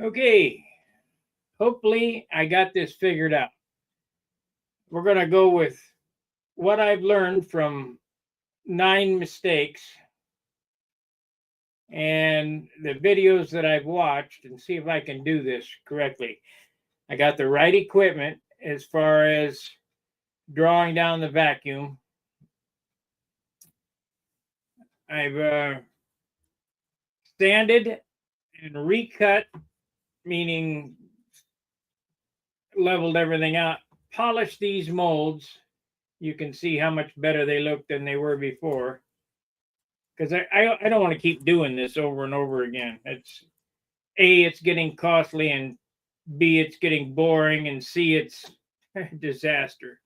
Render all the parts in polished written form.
Okay, hopefully I got this figured out. We're going to go with what I've learned from 9 mistakes and the videos that I've watched and see if I can do this correctly. I got the right equipment as far as drawing down the vacuum. I've sanded and recut, meaning leveled everything out, polished these molds. You can see how much better they look than they were before. Because I don't want to keep doing this over and over again. It's getting costly, and B, it's getting boring, and C, it's disaster.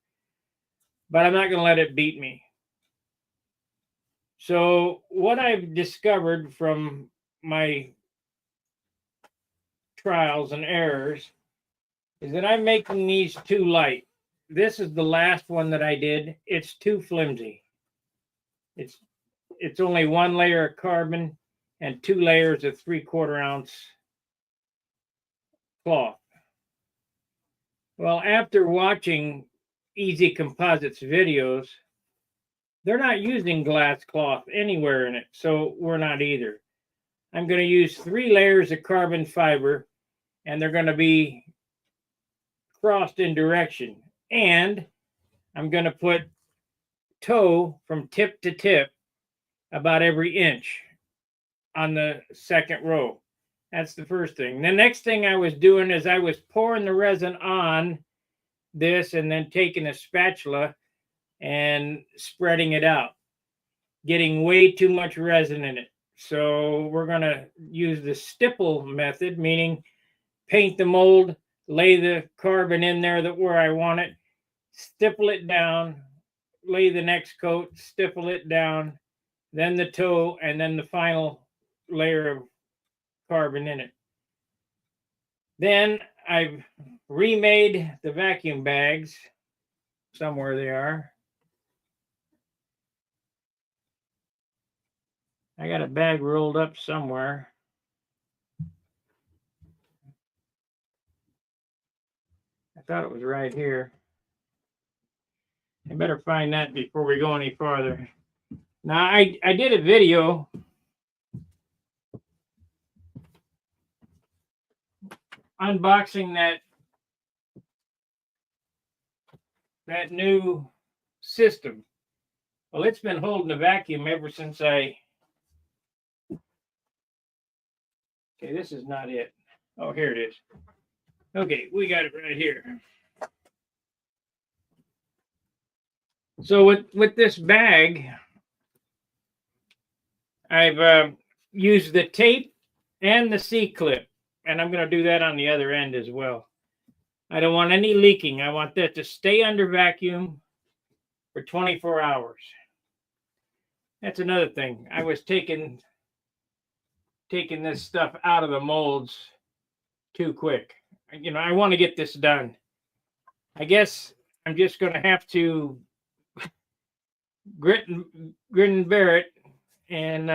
But I'm not going to let it beat me. So what I've discovered from my trials and errors is that I'm making these too light. This is the last one that I did. It's too flimsy. It's only one layer of carbon and 2 layers of 3/4 ounce cloth. Well, after watching Easy Composites videos, they're not using glass cloth anywhere in it, so we're not either. I'm going to use 3 layers of carbon fiber, and they're going to be crossed in direction. And I'm going to put toe from tip to tip about every inch on the second row. That's the first thing. The next thing I was doing is I was pouring the resin on this and then taking a spatula and spreading it out, getting way too much resin in it. So we're going to use the stipple method, meaning paint the mold, lay the carbon in there where I want it, stipple it down, lay the next coat, stipple it down, then the toe, and then the final layer of carbon in it. Then I've remade the vacuum bags. Somewhere they are. I got a bag rolled up somewhere. I thought it was right here. I better find that before we go any farther. Now, I did a video unboxing that new system. Well, it's been holding a vacuum ever since okay, this is not it. Oh, here it is. Okay, we got it right here. So with this bag, I've used the tape and the C-clip, and I'm going to do that on the other end as well. I don't want any leaking. I want that to stay under vacuum for 24 hours. That's another thing. I was taking this stuff out of the molds too quick. I want to get this done. I guess I'm just going to have to grin and bear it, and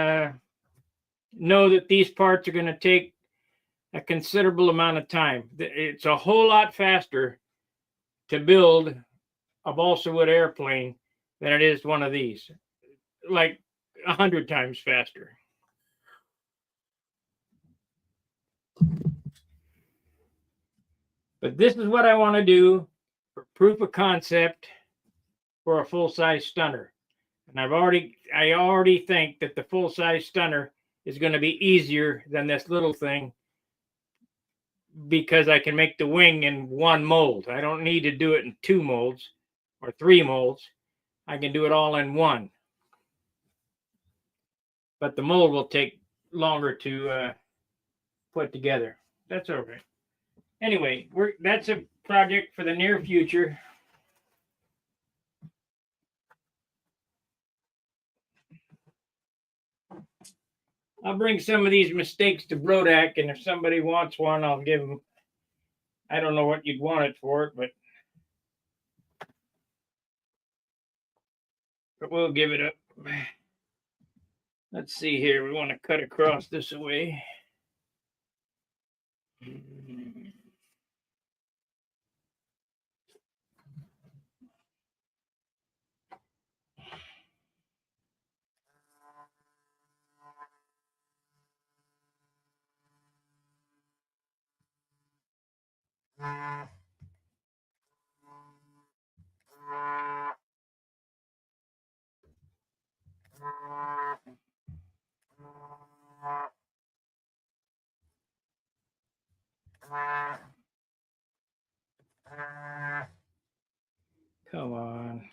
know that these parts are going to take a considerable amount of time. It's a whole lot faster to build a balsa wood airplane than it is one of these, like 100 times faster. But this is what I want to do for proof of concept for a full-size stunner. And I already think that the full-size stunner is going to be easier than this little thing, because I can make the wing in one mold. I don't need to do it in 2 molds or 3 molds. I can do it all in one. But the mold will take longer to put together. That's all right. Anyway, that's a project for the near future. I'll bring some of these mistakes to Brodak, and if somebody wants one, I'll give them. I don't know what you'd want it for, but we'll give it up. Let's see here. We want to cut across this way. Come on.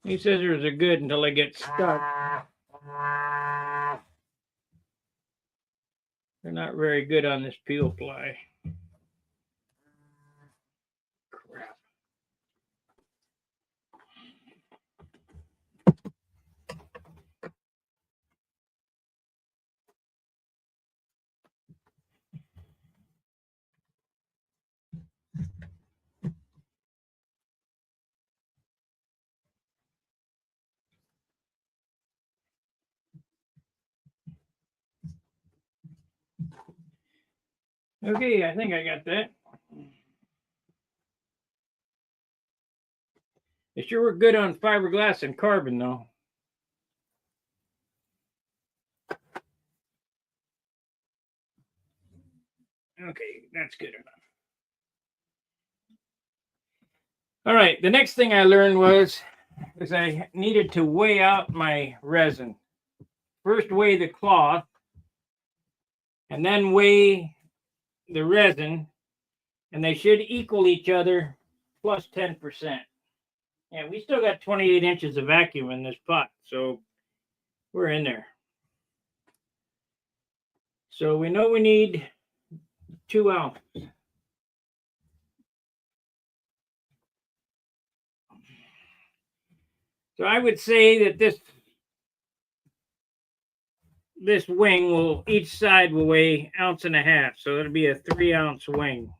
These scissors are good until they get stuck. They're not very good on this peel ply. Crap. Okay, I think I got that. They sure were good on fiberglass and carbon, though. Okay, that's good enough. All right, the next thing I learned was I needed to weigh out my resin. First weigh the cloth, and then weigh the resin, and they should equal each other plus 10%. And we still got 28 inches of vacuum in this pot, so we're in there. So we know we need 2 ounces. So I would say that this wing will, each side will weigh 1.5 ounces. So it'll be a 3-ounce wing.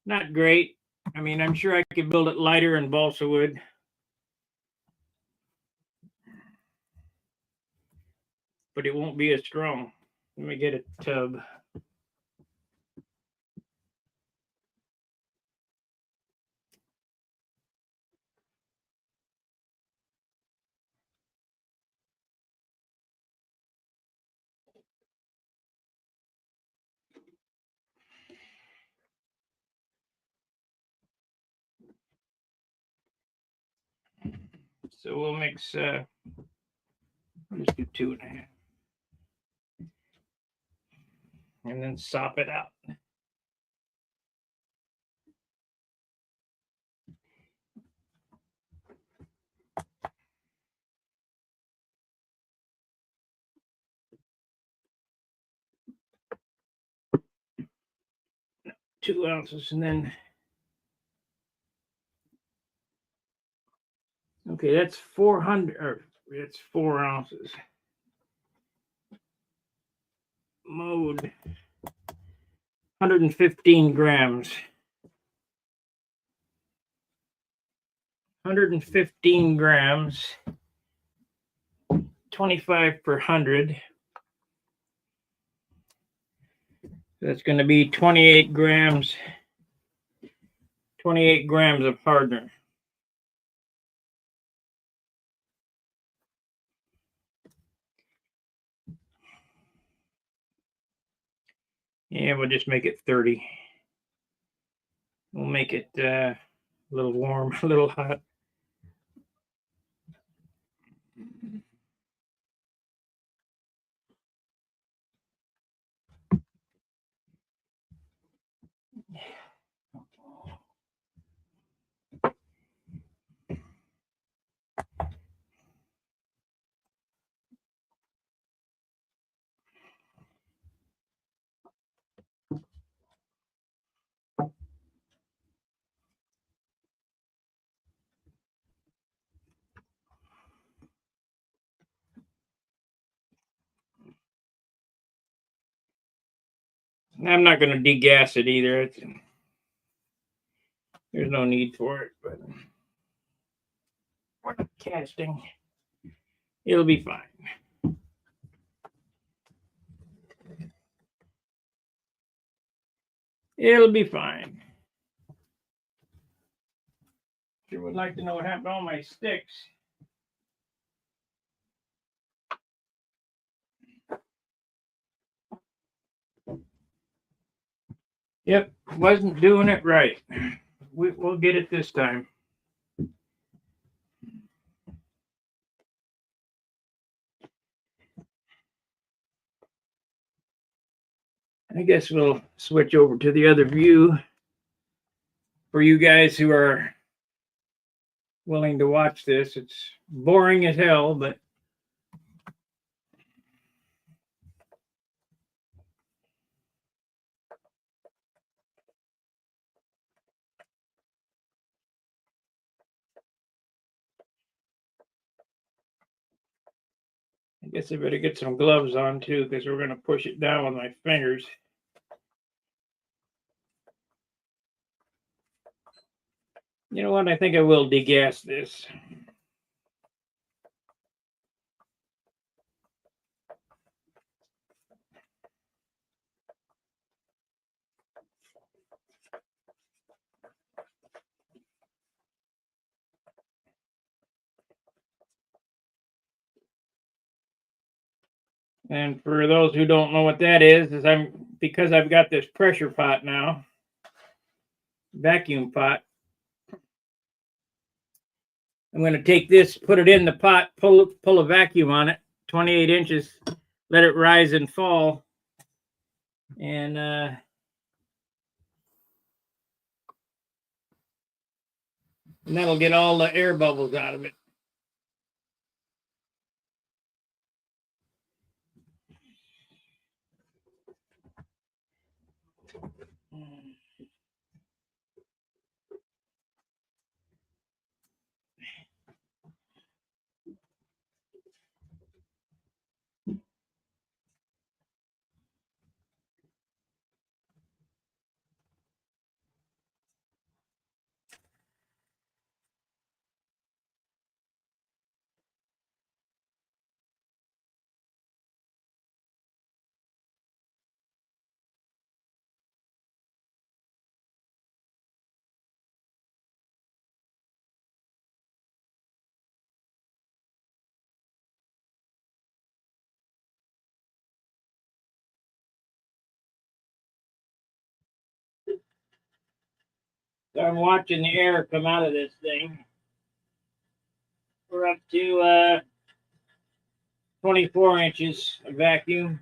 Not great. I mean, I'm sure I could build it lighter in balsa wood. But it won't be as strong. Let me get a tub. So we'll mix, let's do 2.5. And then sop it out. No, 2 ounces, and then, okay, that's 400, or it's 4 ounces. Mode 115 grams. 115 grams, 25 per 100. That's going to be 28 grams. 28 grams of hardener. Yeah, we'll just make it 30. We'll make it a little warm, a little hot. I'm not going to degas it either. There's no need for it, but casting. It'll be fine. It'll be fine. Sure would like to know what happened to all my sticks. Yep, wasn't doing it right. We'll get it this time. I guess we'll switch over to the other view for you guys who are willing to watch this. It's boring as hell, but I guess I better get some gloves on too, because we're going to push it down with my fingers. You know what? I think I will degas this. And for those who don't know what that is because I've got this pressure pot now, vacuum pot. I'm going to take this, put it in the pot, pull a vacuum on it, 28 inches, let it rise and fall, and that'll get all the air bubbles out of it. So I'm watching the air come out of this thing. We're up to 24 inches of vacuum.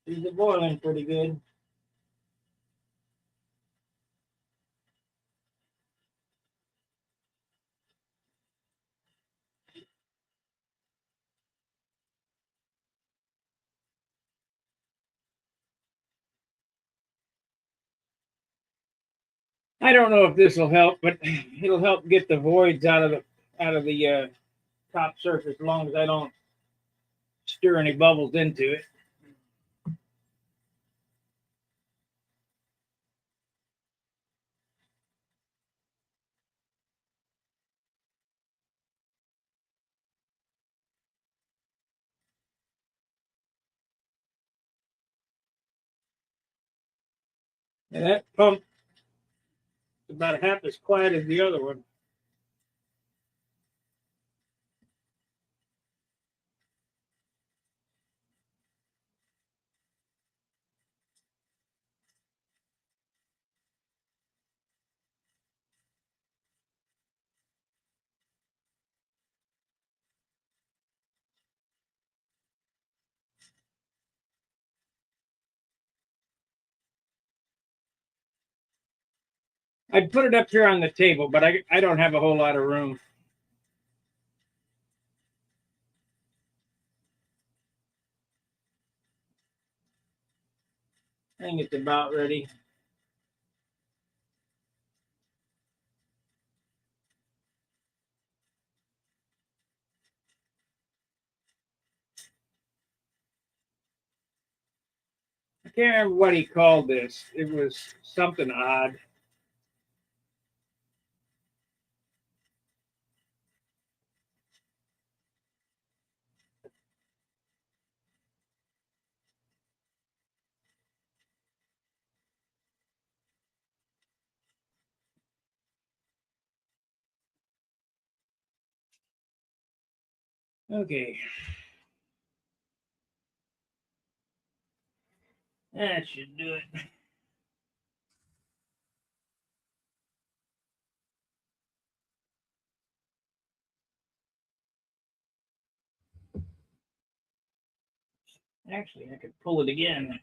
These are boiling pretty good. I don't know if this will help, but it'll help get the voids out of the top surface, as long as I don't stir any bubbles into it. And that pump is about half as quiet as the other one. I'd put it up here on the table, but I don't have a whole lot of room. I think it's about ready. I can't remember what he called this. It was something odd. Okay. That should do it. Actually, I could pull it again.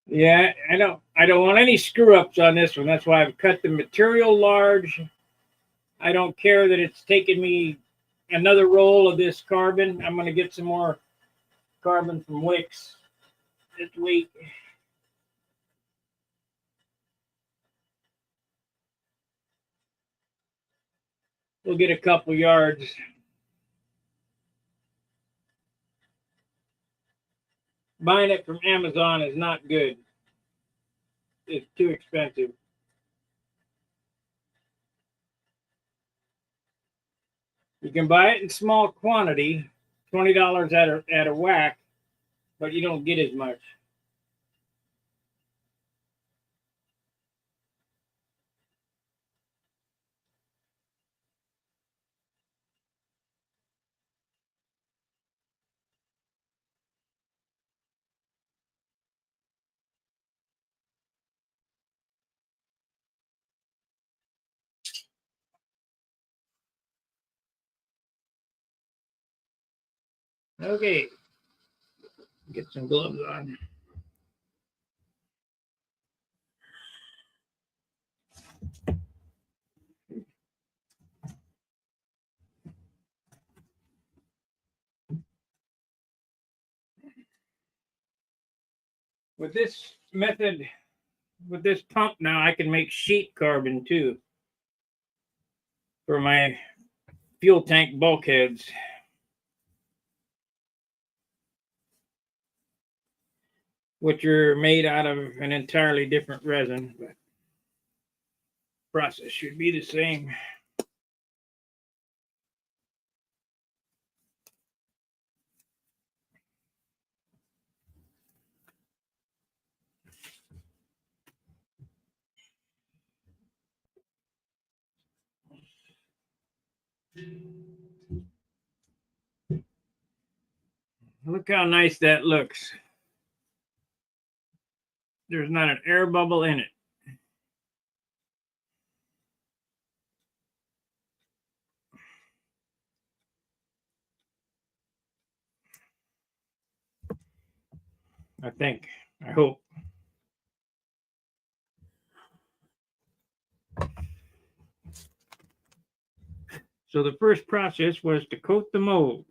Yeah, I don't want any screw ups on this one. That's why I've cut the material large. I don't care that it's taken me another roll of this carbon. I'm going to get some more carbon from Wix this week. We'll get a couple yards. Buying it from Amazon is not good. It's too expensive. You can buy it in small quantity, $20 at a whack, but you don't get as much. Okay, get some gloves on. With this method, with this pump now, I can make sheet carbon too for my fuel tank bulkheads. Which are made out of an entirely different resin, but process should be the same. Look how nice that looks. There's not an air bubble in it. I think. I hope. So the first process was to coat the mold.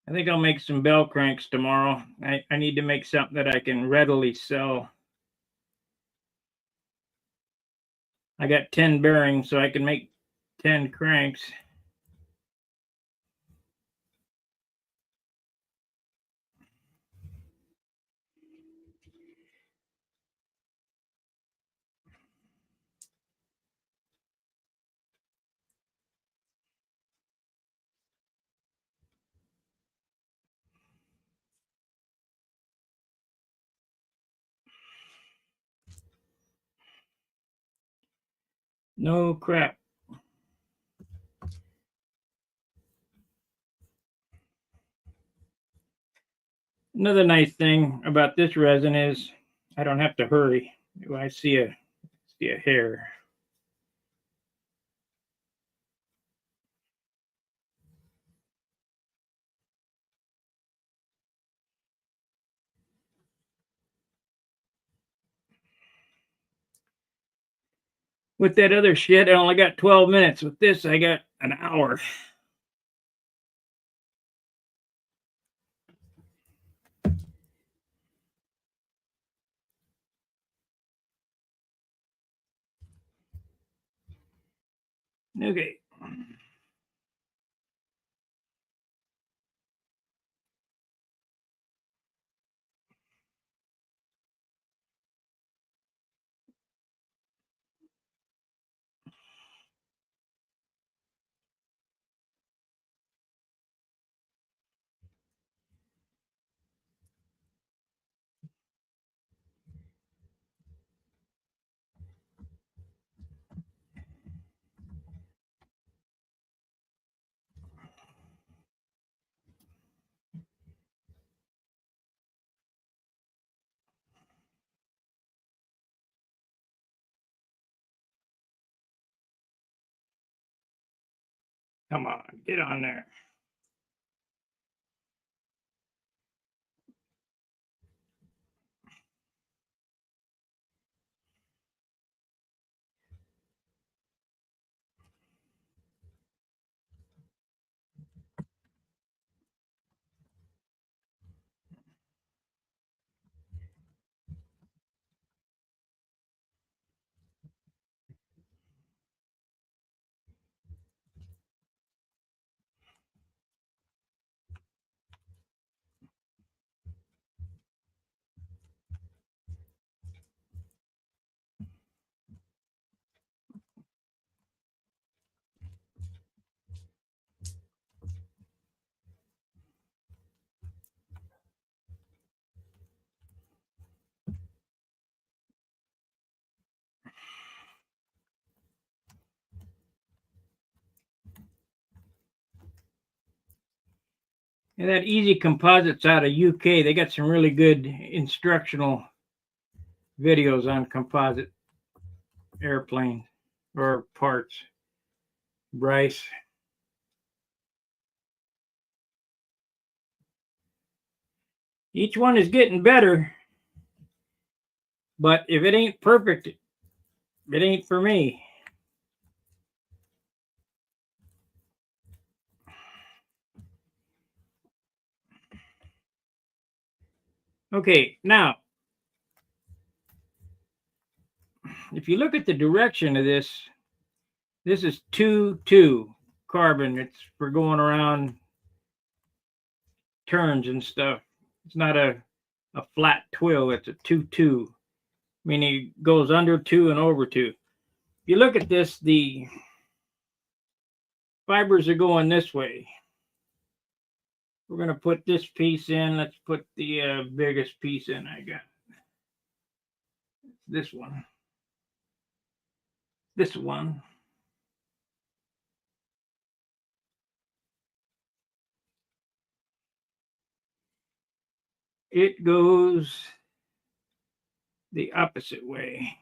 I think I'll make some bell cranks tomorrow. I need to make something that I can readily sell. I got 10 bearings, so I can make 10 cranks. No crap. Another nice thing about this resin is I don't have to hurry. I see a hair. With that other shit, I only got 12 minutes. With this, I got an hour. Okay. Come on, get on there. And that Easy Composites out of UK, they got some really good instructional videos on composite airplanes or parts. Bryce. Each one is getting better, but if it ain't perfect, it ain't for me. Okay, now, if you look at the direction of this, this is 2-2 carbon. It's for going around turns and stuff. It's not a flat twill. It's a 2-2, meaning it goes under 2 and over 2. If you look at this, the fibers are going this way. We're going to put this piece in. Let's put the biggest piece in I got. This one. This one. It goes the opposite way.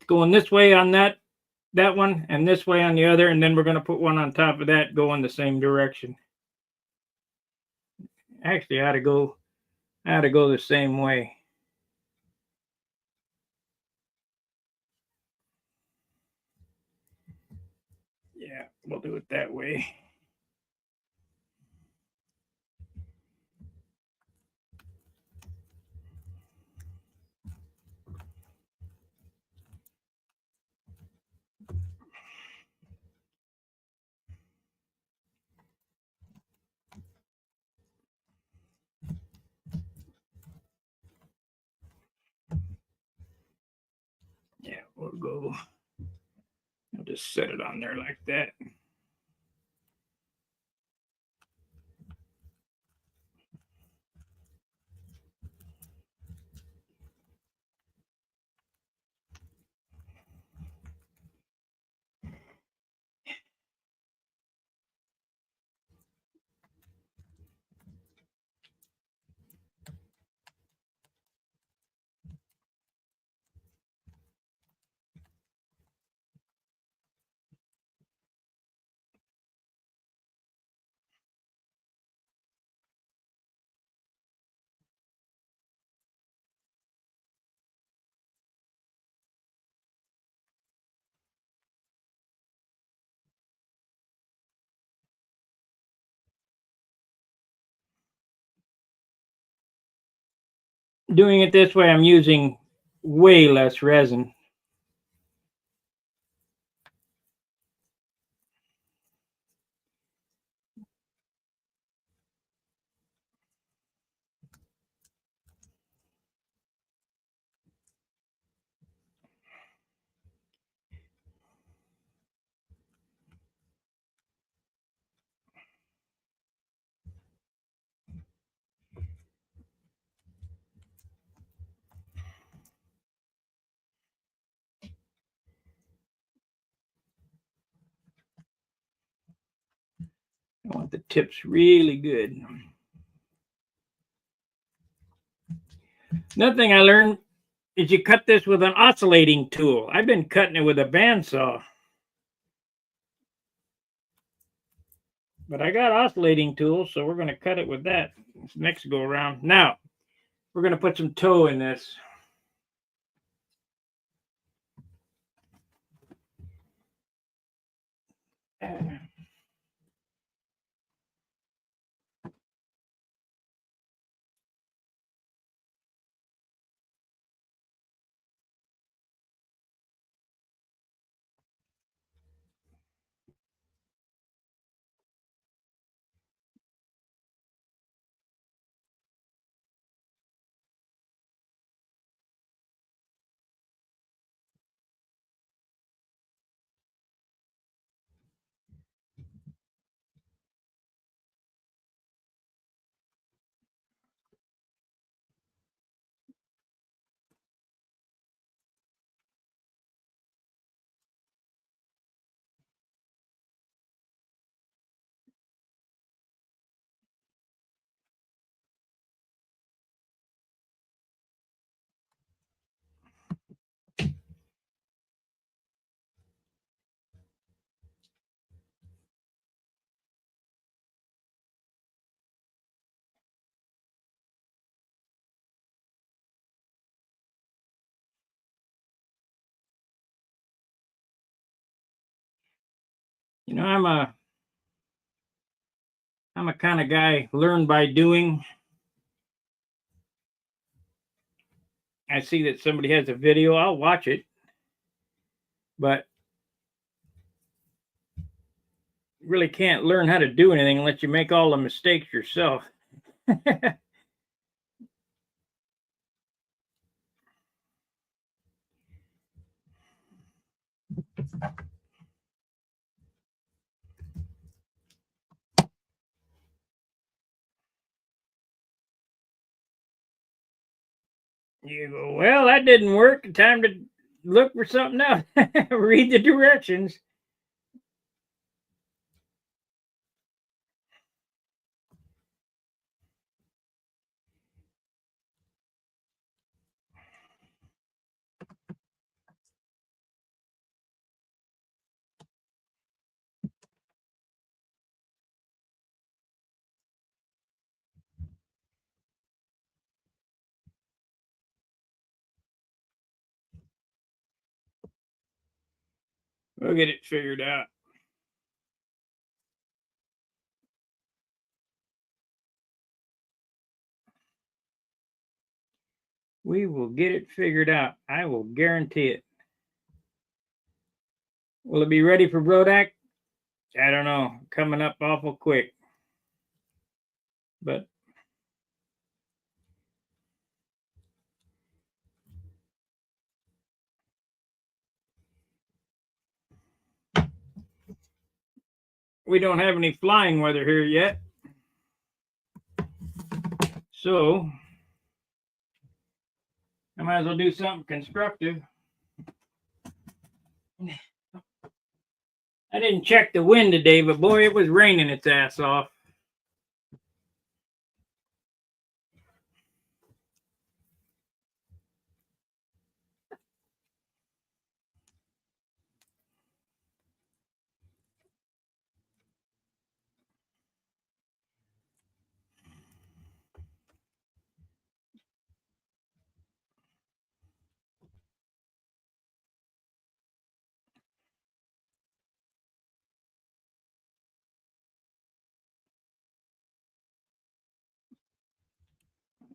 Going this way on that one, and this way on the other, and then we're going to put one on top of that going the same direction. Actually, I ought to go the same way. Yeah, we'll do it that way. Yeah, we'll go. I'll just set it on there like that. doing it this way, I'm using way less resin. I want the tips really good. Another thing I learned is you cut this with an oscillating tool. I've been cutting it with a bandsaw, but I got oscillating tools, so we're going to cut it with that next go around. Now, we're going to put some toe in this. You know, I'm a kind of guy, learn by doing. I see that somebody has a video, I'll watch it. But you really can't learn how to do anything unless you make all the mistakes yourself. You go, well, that didn't work. Time to look for something else. Read the directions. We'll get it figured out. We will get it figured out. I will guarantee it. Will it be ready for Brodak? I don't know. Coming up awful quick. But we don't have any flying weather here yet. So I might as well do something constructive. I didn't check the wind today, but boy, it was raining its ass off.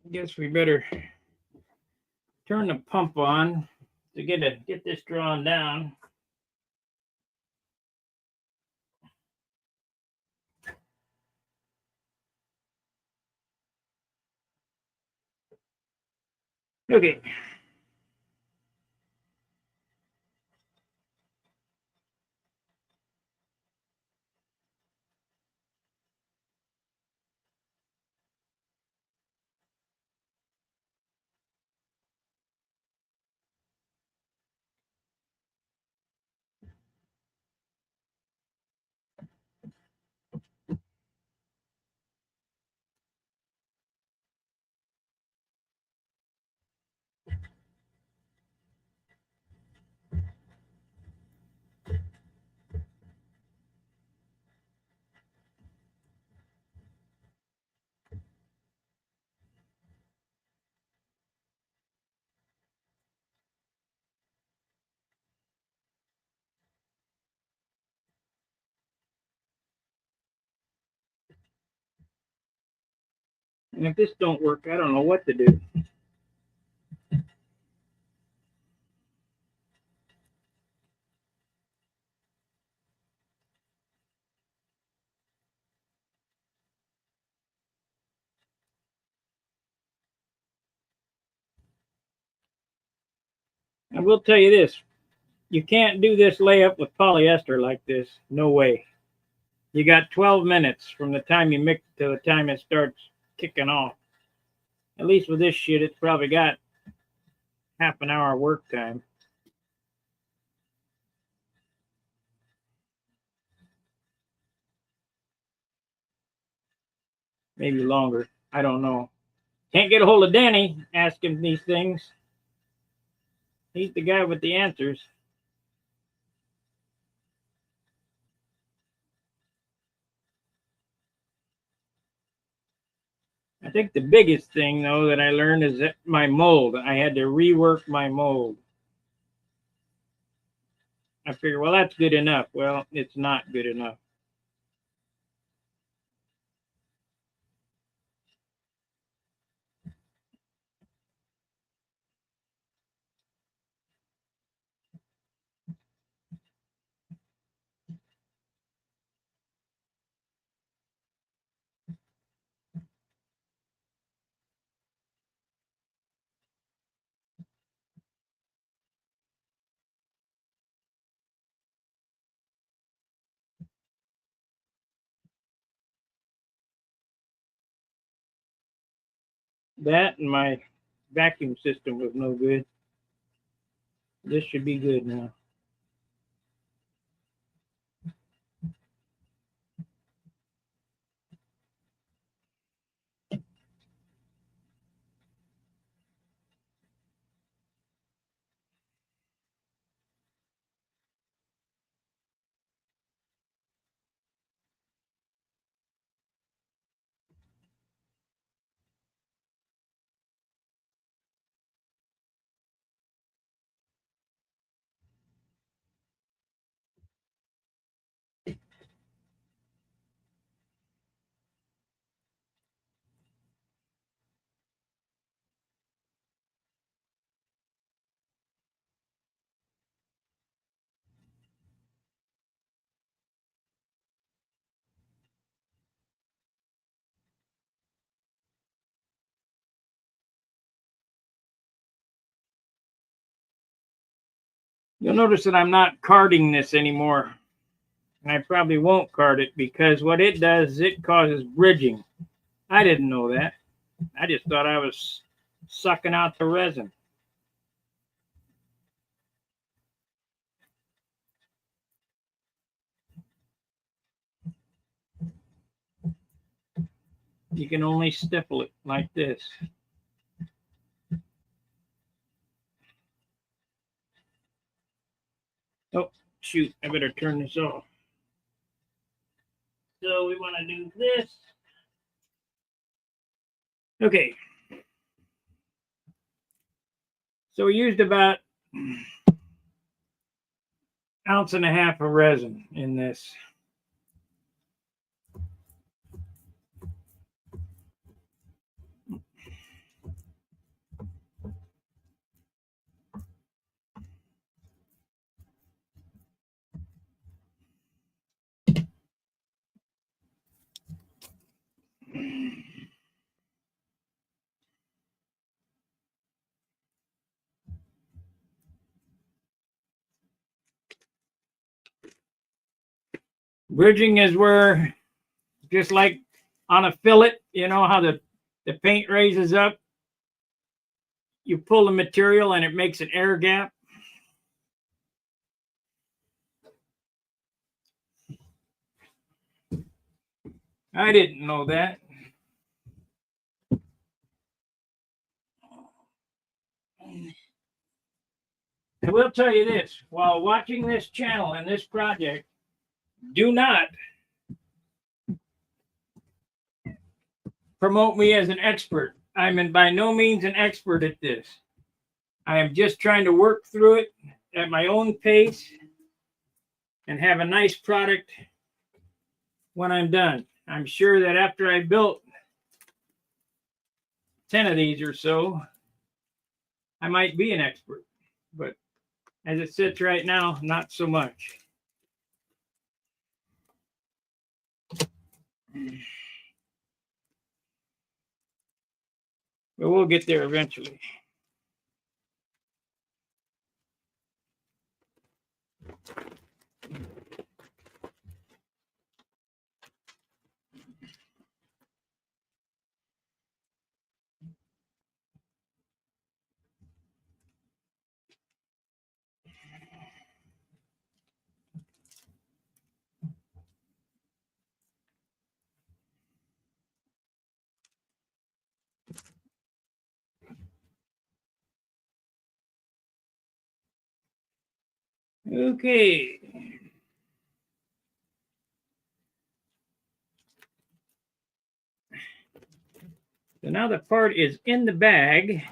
I guess we better turn the pump on to get this drawn down. Okay. And if this don't work, I don't know what to do. I will tell you this. You can't do this layup with polyester like this. No way. You got 12 minutes from the time you mix to the time it starts kicking off. At least with this shit, it's probably got half an hour work time. Maybe longer. I don't know. Can't get a hold of Danny asking these things. He's the guy with the answers. I think the biggest thing, though, that I learned is that my mold. I had to rework my mold. I figured, well, that's good enough. Well, it's not good enough. That and my vacuum system was no good. This should be good now. You'll notice that I'm not carding this anymore. And I probably won't card it because what it does is it causes bridging. I didn't know that. I just thought I was sucking out the resin. You can only stipple it like this. Oh, shoot, I better turn this off. So we want to do this. Okay. So we used about 1.5 ounces of resin in this. Bridging is where, just like on a fillet, you know how the paint raises up? You pull the material and it makes an air gap. I didn't know that. I will tell you this, while watching this channel and this project, do not promote me as an expert. I'm by no means an expert at this. I am just trying to work through it at my own pace and have a nice product when I'm done. I'm sure that after I built 10 of these or so, I might be an expert, but as it sits right now, not so much. But we'll get there eventually. Okay. So now the part is in the bag.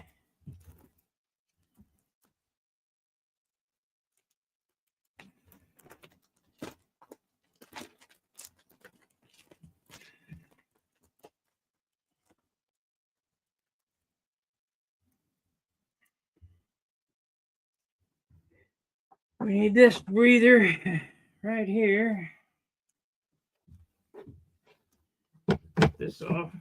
We need this breather right here. Get this off.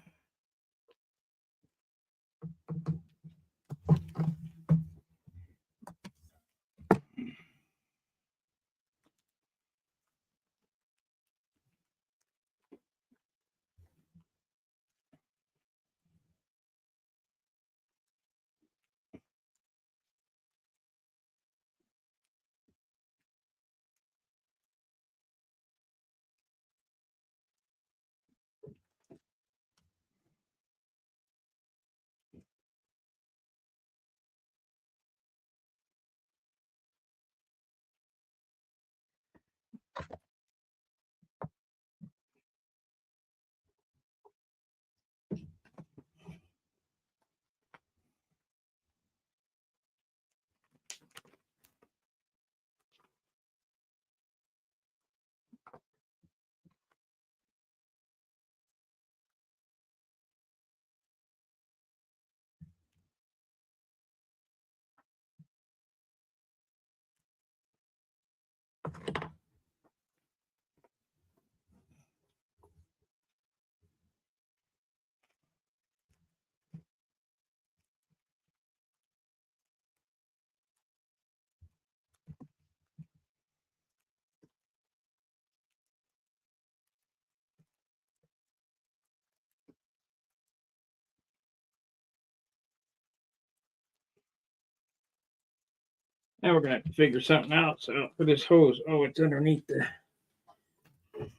Now we're gonna have to figure something out. So for this hose, oh, it's underneath the.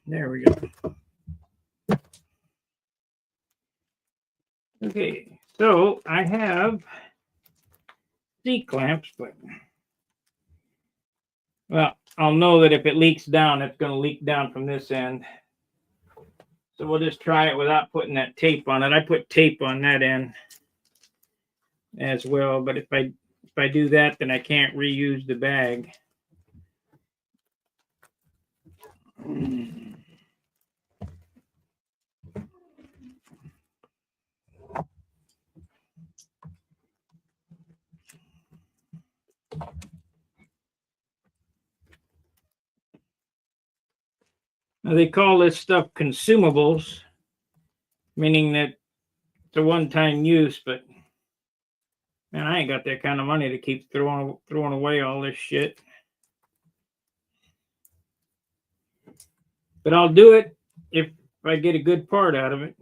There we go. Okay, so I have C-clamps, but well, I'll know that if it leaks down, it's going to leak down from this end. So we'll just try it without putting that tape on it. I put tape on that end as well, but if I do that, then I can't reuse the bag. Now they call this stuff consumables, meaning that it's a one-time use, but man, I ain't got that kind of money to keep throwing away all this shit. But I'll do it if I get a good part out of it.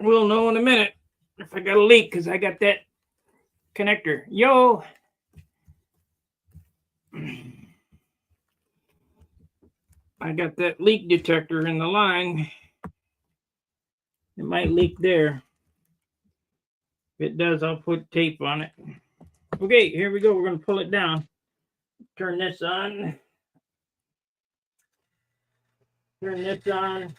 We'll know in a minute if I got a leak because I got that connector. Yo! I got that leak detector in the line. It might leak there. If it does, I'll put tape on it. Okay, here we go. We're going to pull it down. Turn this on. Turn this on.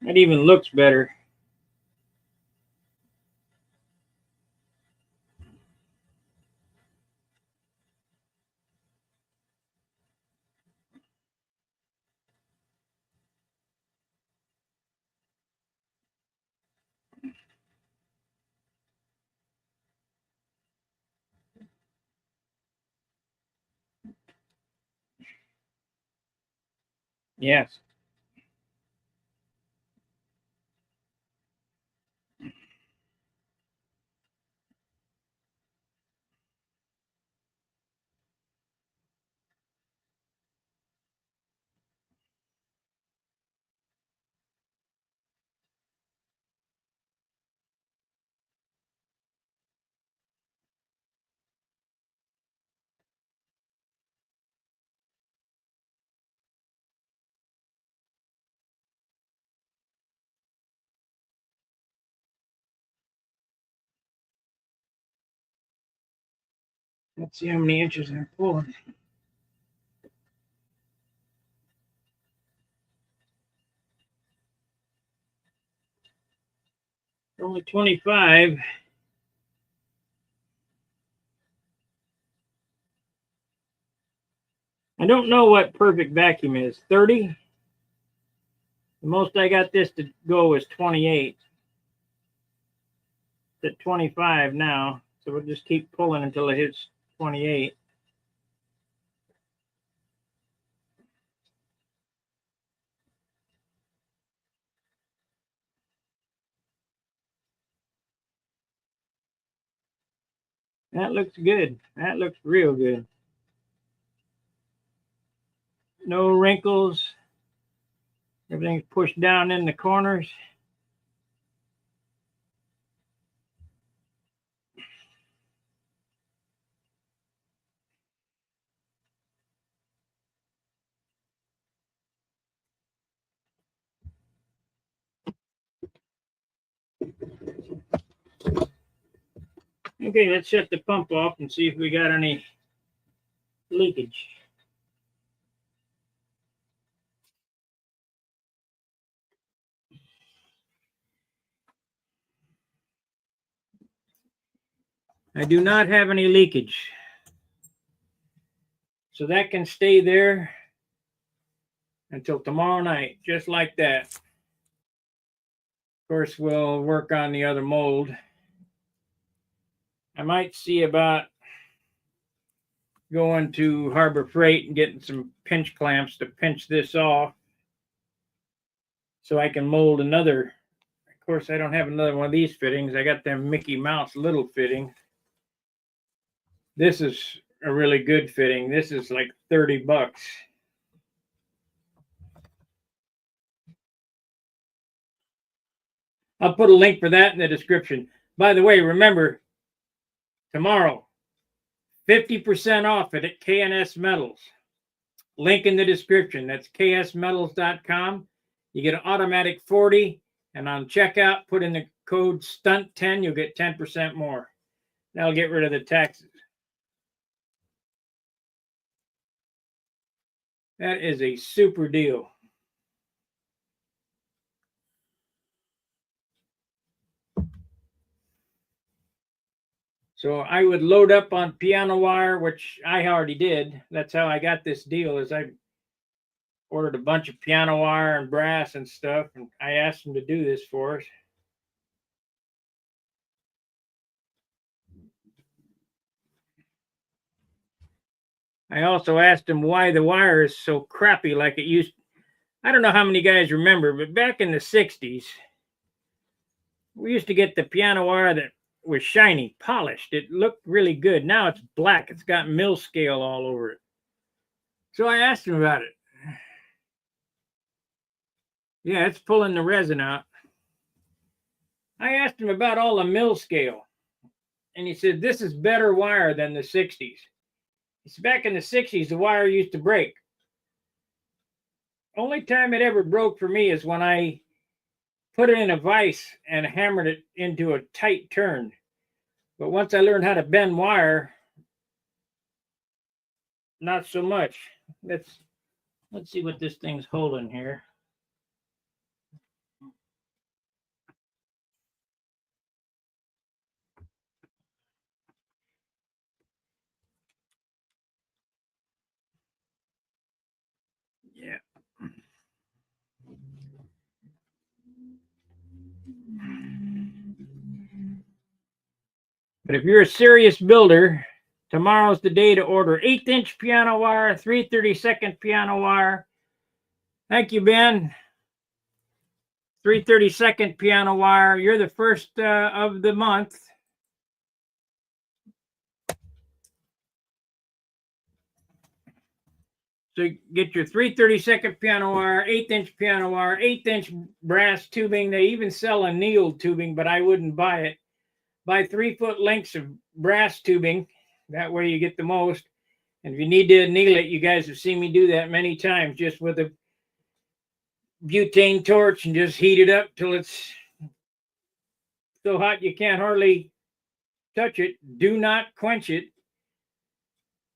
That even looks better. Yes. Let's see how many inches I'm pulling. Only 25. I don't know what perfect vacuum is. 30? The most I got this to go is 28. It's at 25 now. So we'll just keep pulling until it hits 28. That looks good. That looks real good. No wrinkles. Everything's pushed down in the corners. Okay, let's shut the pump off and see if we got any leakage. I do not have any leakage. So that can stay there until tomorrow night, just like that. Of course, we'll work on the other mold. I might see about going to Harbor Freight and getting some pinch clamps to pinch this off so I can mold another. Of course, I don't have another one of these fittings. I got them Mickey Mouse little fitting. This is a really good fitting. This is like $30. I'll put a link for that in the description. By the way, remember, tomorrow, 50% off it at KNS Metals. Link in the description. That's ksmetals.com. You get an automatic 40, and on checkout, put in the code STUNT10, you'll get 10% more. That'll get rid of the taxes. That is a super deal. So I would load up on piano wire, which I already did. That's how I got this deal, is I ordered a bunch of piano wire and brass and stuff, and I asked them to do this for us. I also asked them why the wire is so crappy like it used. I don't know how many guys remember, but back in the 60s, we used to get the piano wire that was shiny, polished. It looked really good. Now it's black. It's got mill scale all over it. So I asked him about it. Yeah, it's pulling the resin out. I asked him about all the mill scale, and he said, this is better wire than the 60s. It's back in the 60s, the wire used to break. Only time it ever broke for me is when I put it in a vise and hammered it into a tight turn. But once I learned how to bend wire, not so much. Let's see what this thing's holding here. Yeah. But if you're a serious builder, tomorrow's the day to order 1/8-inch piano wire, 3/32 piano wire. Thank you, Ben. 3/32 piano wire. You're the first of the month. So get your 3/32 piano wire, 1/8-inch piano wire, 1/8-inch brass tubing. They even sell annealed tubing, but I wouldn't buy it. Buy 3-foot lengths of brass tubing. That way you get the most. And if you need to anneal it, you guys have seen me do that many times, just with a butane torch and just heat it up till it's so hot you can't hardly touch it. Do not quench it.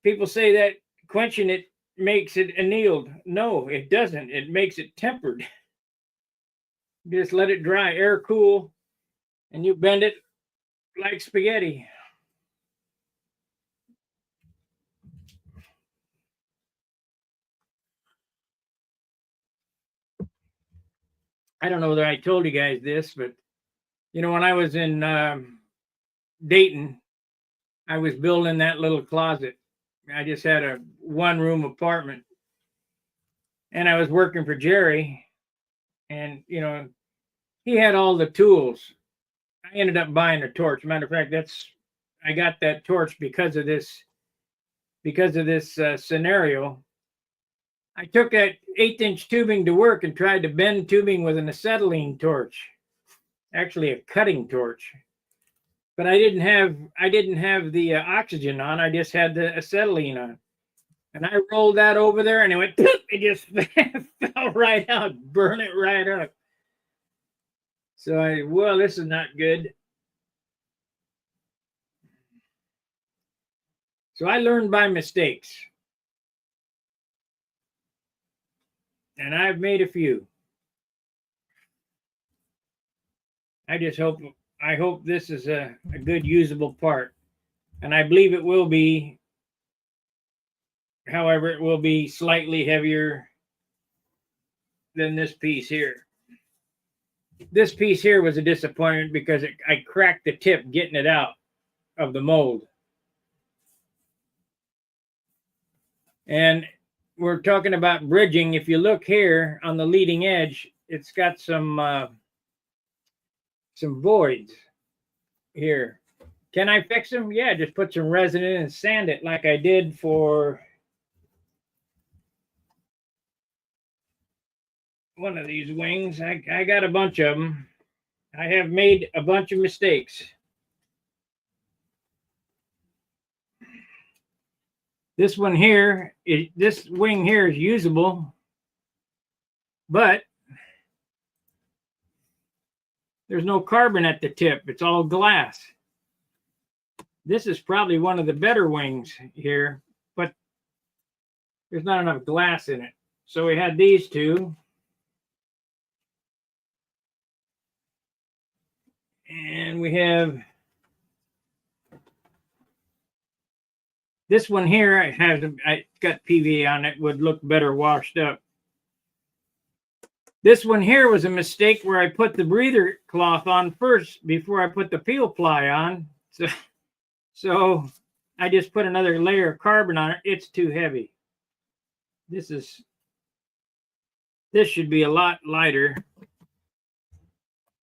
People say that quenching it makes it annealed. No, it doesn't. It makes it tempered. Just let it dry, air cool, and you bend it like spaghetti. I don't know whether I told you guys this, but you know, when I was in Dayton, I was building that little closet. I just had a 1-room apartment, and I was working for Jerry, and you know, he had all the tools. I ended up buying a torch. Matter of fact, I got that torch because of this scenario. I took that 1/8-inch tubing to work and tried to bend tubing with an acetylene torch, actually a cutting torch. But I didn't have the oxygen on. I just had the acetylene on, and I rolled that over there, and it went. It just fell right out, burn it right up. So well, this is not good. So I learned by mistakes, and I've made a few. I hope this is a good usable part, and I believe it will be. However, it will be slightly heavier than this piece here. This piece here was a disappointment because I cracked the tip getting it out of the mold. And we're talking about bridging. If you look here on the leading edge, it's got some voids here. Can I fix them? Yeah, just put some resin in and sand it like I did for one of these wings. I got a bunch of them. I have made a bunch of mistakes. This one here, this wing here is usable, but there's no carbon at the tip. It's all glass. This is probably one of the better wings here, but there's not enough glass in it. So we had these two. And we have this one here. I got PVA on it, would look better washed up. This one here was a mistake where I put the breather cloth on first before I put the peel ply on. So I just put another layer of carbon on it. It's too heavy. This should be a lot lighter.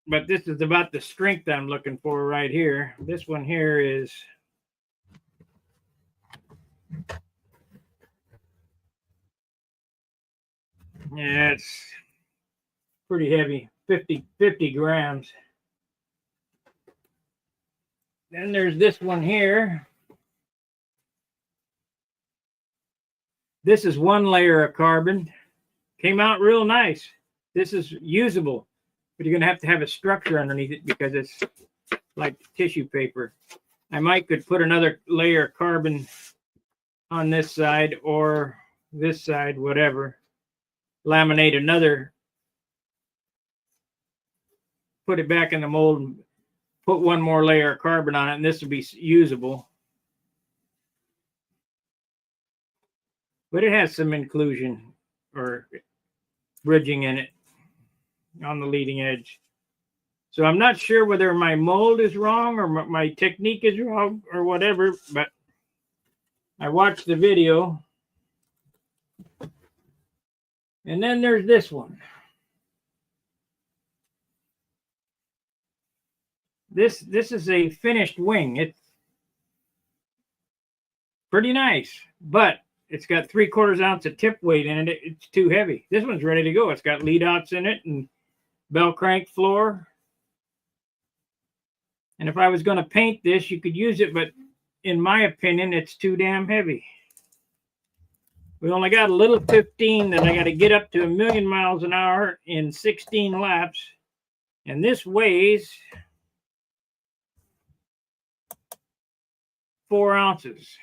But this is about the strength I'm looking for right here. This one here is yeah, it's pretty heavy, 50 grams. Then there's this one here. This is one layer of carbon. Came out real nice. This is usable, but you're going to have a structure underneath it because it's like tissue paper. I could put another layer of carbon on this side or this side, whatever. Laminate another, put it back in the mold, and put one more layer of carbon on it, and this will be usable. But it has some inclusion or bridging in it on the leading edge. So I'm not sure whether my mold is wrong or my technique is wrong or whatever, but I watched the video. And then there's this one. This is a finished wing. It's pretty nice, but it's got 3/4 ounce of tip weight in it. It's too heavy. This one's ready to go. It's got lead outs in it and bell crank floor. And if I was going to paint this, you could use it, but in my opinion, it's too damn heavy. We only got a little 15 that I got to get up to 1,000,000 miles an hour in 16 laps. And this weighs 4 ounces.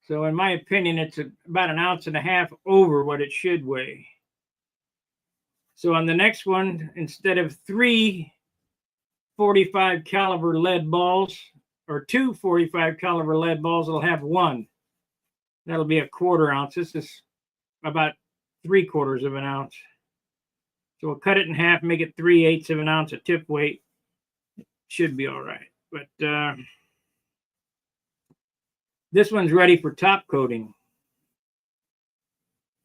So in my opinion, it's about 1.5 ounces over what it should weigh. So on the next one, instead of 3 45 caliber lead balls or 2 45 caliber lead balls, I'll have one. That'll be 1/4 ounce. This is about 3/4 of an ounce. So we'll cut it in half, make it 3/8 of an ounce of tip weight. Should be all right. But this one's ready for top coating.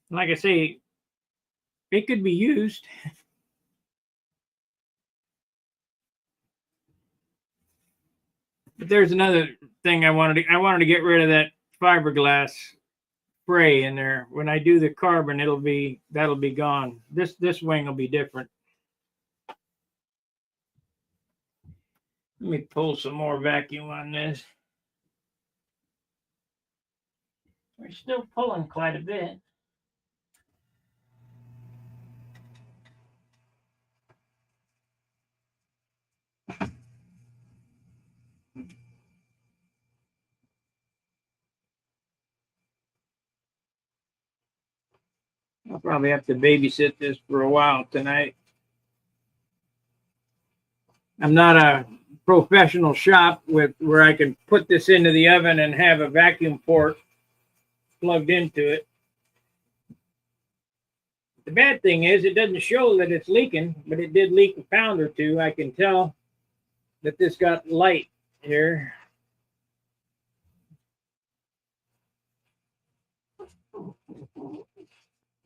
Like I say, it could be used. But there's another thing I wanted to get rid of that fiberglass spray in there. When I do the carbon, that'll be gone. This wing will be different. Let me pull some more vacuum on this. We're still pulling quite a bit. I'll probably have to babysit this for a while tonight. I'm not a professional shop where I can put this into the oven and have a vacuum port plugged into it. The bad thing is it doesn't show that it's leaking, but it did leak 1 pound or 2. I can tell that this got light here.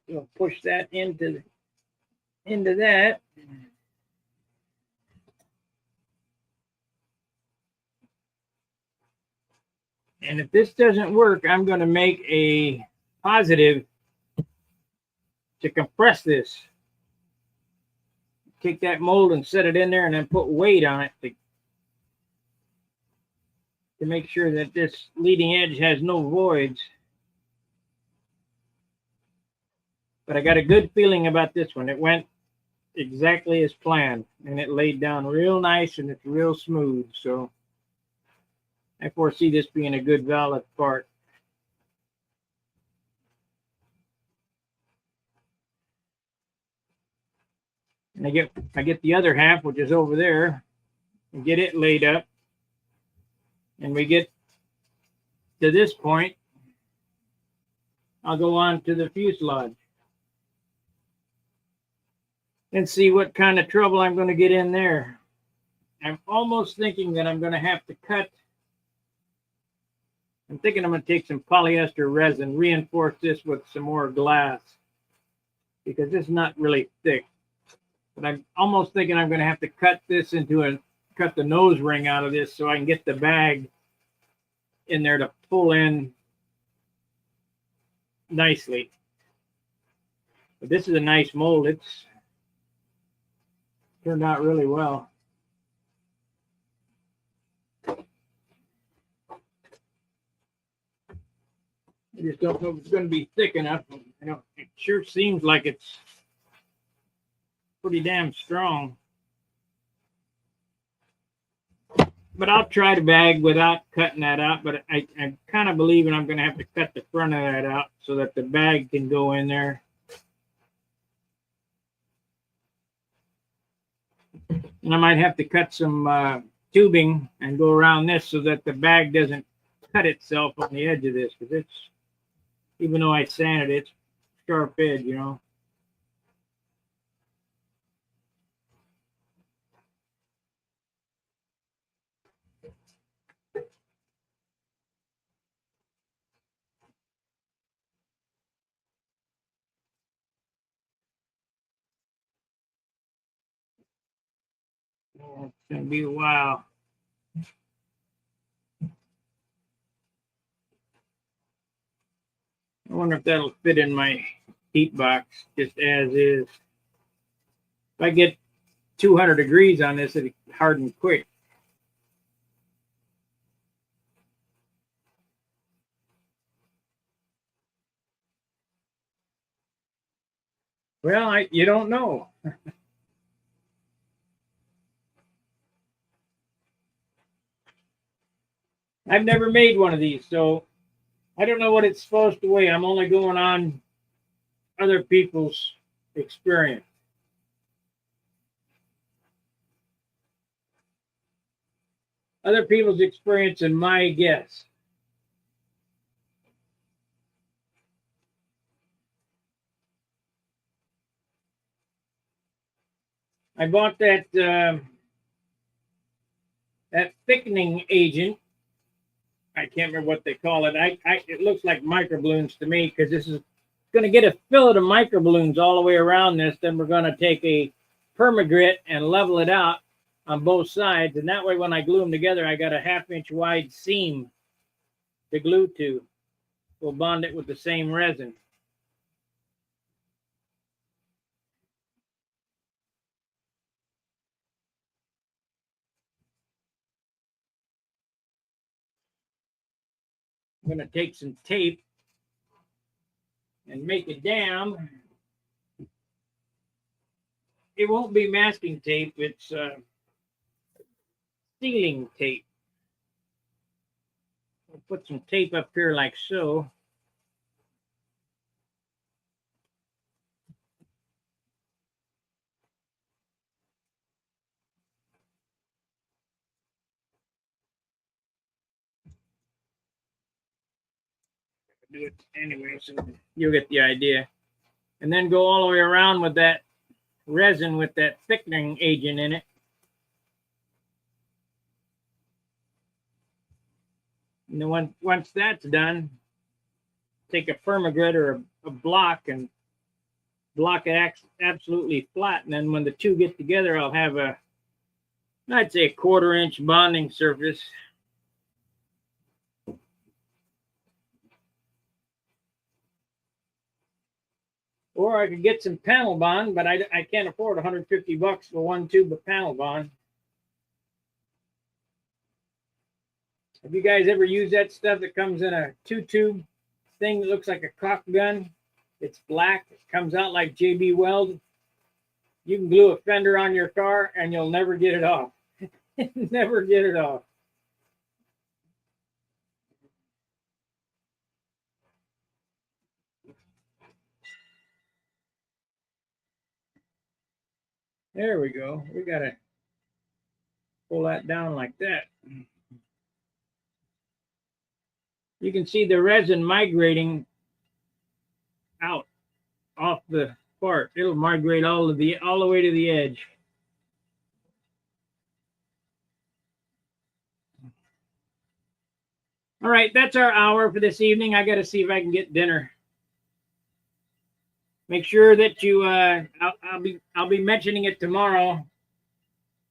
We'll push that into that. And if this doesn't work, I'm going to make a positive to compress this. take that mold and set it in there and then put weight on it to make sure that this leading edge has no voids. But I got a good feeling about this one. It went exactly as planned, and it laid down real nice and it's real smooth. So I foresee this being a good valid part. And I get the other half, which is over there, and get it laid up. And we get to this point, I'll go on to the fuselage and see what kind of trouble I'm going to get in there. I'm almost thinking that I'm going to have to cut. I'm thinking I'm going to take some polyester resin, reinforce this with some more glass, because it's not really thick. But I'm almost thinking I'm going to have to cut this cut the nose ring out of this so I can get the bag in there to pull in nicely. But this is a nice mold. It's turned out really well. I just don't know if it's going to be thick enough. It sure seems like it's pretty damn strong. But I'll try the bag without cutting that out. But I'm kind of believing I'm going to have to cut the front of that out so that the bag can go in there. And I might have to cut some tubing and go around this so that the bag doesn't cut itself on the edge of this. Because it's, even though I sanded it, it's sharp edge, you know. It's going to be a while. I wonder if that'll fit in my heat box just as is. If I get 200 degrees on this, it'll harden quick. Well, you don't know. I've never made one of these, so I don't know what it's supposed to weigh. I'm only going on other people's experience. Other people's experience and my guess. I bought that that thickening agent. I can't remember what they call it. It looks like microballoons to me, because this is going to get a fillet of microballoons all the way around this. Then we're going to take a permagrit and level it out on both sides, and that way when I glue them together, I got a 1/2 inch wide seam to glue to. We'll bond it with the same resin. I'm going to take some tape and make a dam. It won't be masking tape, it's sealing tape. I'll put some tape up here like so. Do it anyway, so you'll get the idea. And then go all the way around with that resin with that thickening agent in it. And then once that's done, take a permagrit or a block and block it absolutely flat. And then when the two get together, I'll have I'd say a 1/4 inch bonding surface. Or I could get some panel bond, but I can't afford 150 bucks for one tube of panel bond. Have you guys ever used that stuff that comes in a 2-tube thing that looks like a caulk gun? It's black. It comes out like JB Weld. You can glue a fender on your car and you'll never get it off. Never get it off. There we go. We got to pull that down like that. You can see the resin migrating out off the part. It'll migrate all the way to the edge. All right, that's our hour for this evening. I got to see if I can get dinner. Make sure that you I'll be mentioning it tomorrow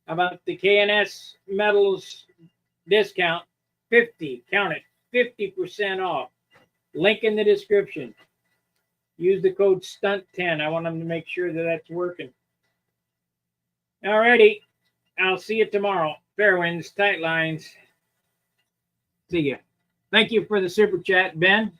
about the K&S Metals discount. 50, count it, 50% off. Link in the description. Use the code STUNT10. I want them to make sure that that's working. All righty. I'll see you tomorrow. Fair winds, tight lines. See ya. Thank you for the super chat, Ben.